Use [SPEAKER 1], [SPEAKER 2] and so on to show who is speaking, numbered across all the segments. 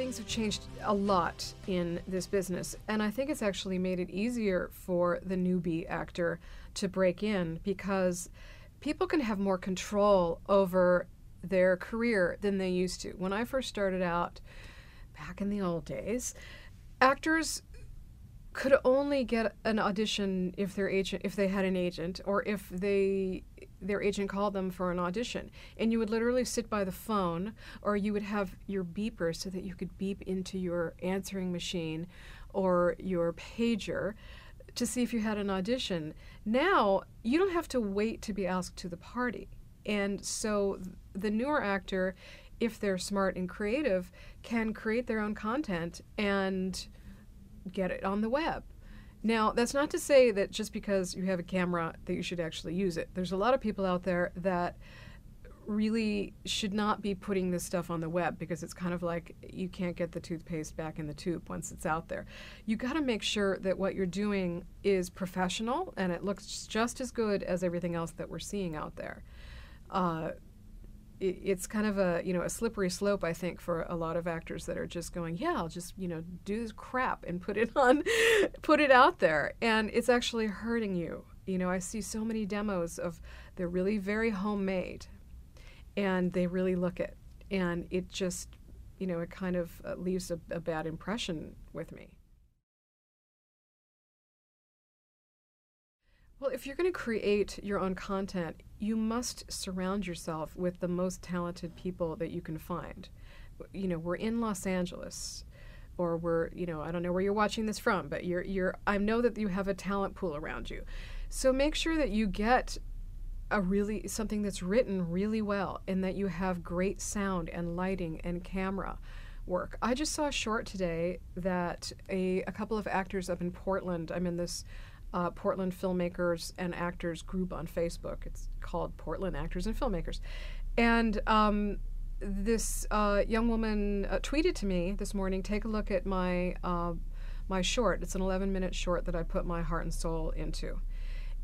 [SPEAKER 1] things have changed a lot in this business, and I think it's actually made it easier for the newbie actor to break in because people can have more control over their career than they used to. When I first started out, back in the old days, actors could only get an audition if they had an agent, or if their agent called them for an audition. And you would literally sit by the phone, or you would have your beeper so that you could beep into your answering machine or your pager to see if you had an audition. Now, you don't have to wait to be asked to the party. And so the newer actor, if they're smart and creative, can create their own content and get it on the web. Now, that's not to say that just because you have a camera that you should actually use it. There's a lot of people out there that really should not be putting this stuff on the web because it's kind of like you can't get the toothpaste back in the tube once it's out there. You got to make sure that what you're doing is professional and it looks just as good as everything else that we're seeing out there. It's kind of a slippery slope, I think, for a lot of actors that are just going, yeah, I'll just do this crap and put it out there, and it's actually hurting you. I see so many demos of they're really very homemade, and they really look it, and it just it kind of leaves a bad impression with me. Well, if you're going to create your own content, you must surround yourself with the most talented people that you can find. We're in Los Angeles, or we're, I don't know where you're watching this from, but I know that you have a talent pool around you. So make sure that you get something that's written really well, and that you have great sound and lighting and camera work. I just saw a short today that a couple of actors up in Portland, I'm in this Portland filmmakers and actors group on Facebook. It's called Portland Actors and Filmmakers. And this young woman tweeted to me this morning, take a look at my short. It's an 11-minute short that I put my heart and soul into.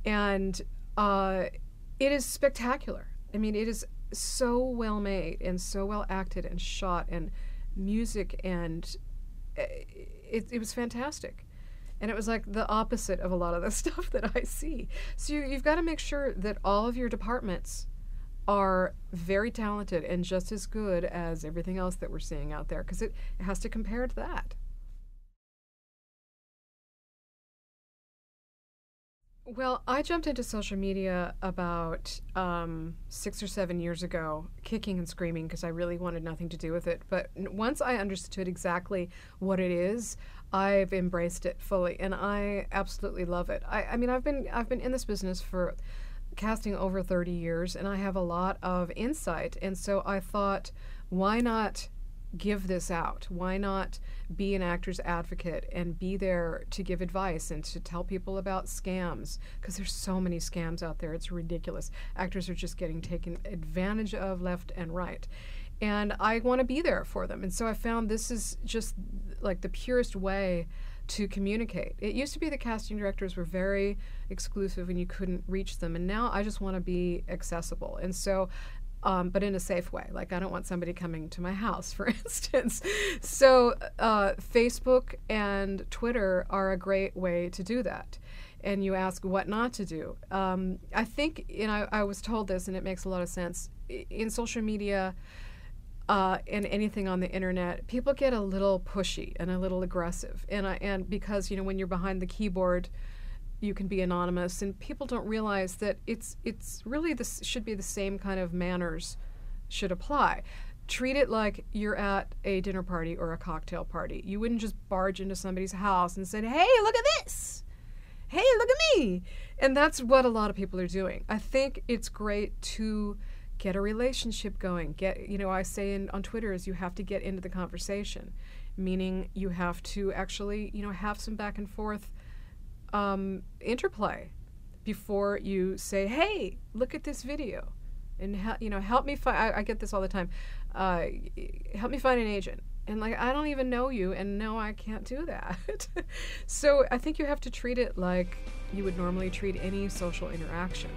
[SPEAKER 1] And it is spectacular. I mean, it is so well made and so well acted and shot and music, and it was fantastic. And it was like the opposite of a lot of the stuff that I see. So you've got to make sure that all of your departments are very talented and just as good as everything else that we're seeing out there, because it has to compare to that. Well, I jumped into social media about 6 or 7 years ago, kicking and screaming because I really wanted nothing to do with it. But once I understood exactly what it is, I've embraced it fully, and I absolutely love it. I mean, I've been in this business for casting over 30 years, and I have a lot of insight. And so I thought, why not give this out? Why not be an actor's advocate and be there to give advice and to tell people about scams? Because there's so many scams out there. It's ridiculous. Actors are just getting taken advantage of left and right. And I want to be there for them. And so I found this is just like the purest way to communicate. It used to be the casting directors were very exclusive and you couldn't reach them. And now I just want to be accessible. And so but in a safe way. Like, I don't want somebody coming to my house, for instance. So Facebook and Twitter are a great way to do that. And you ask what not to do. I think, I was told this, and it makes a lot of sense. In social media and anything on the internet, people get a little pushy and a little aggressive. And because, when you're behind the keyboard, you can be anonymous, and people don't realize that it's really should be the same kind of manners should apply. Treat it like you're at a dinner party or a cocktail party. You wouldn't just barge into somebody's house and say, "Hey, look at this. Hey, look at me." And that's what a lot of people are doing. I think it's great to get a relationship going. I say on Twitter is you have to get into the conversation, meaning you have to actually, have some back and forth interplay before you say, "Hey, look at this video," and help me find. I get this all the time. Help me find an agent, and I don't even know you, and no, I can't do that. So I think you have to treat it like you would normally treat any social interaction.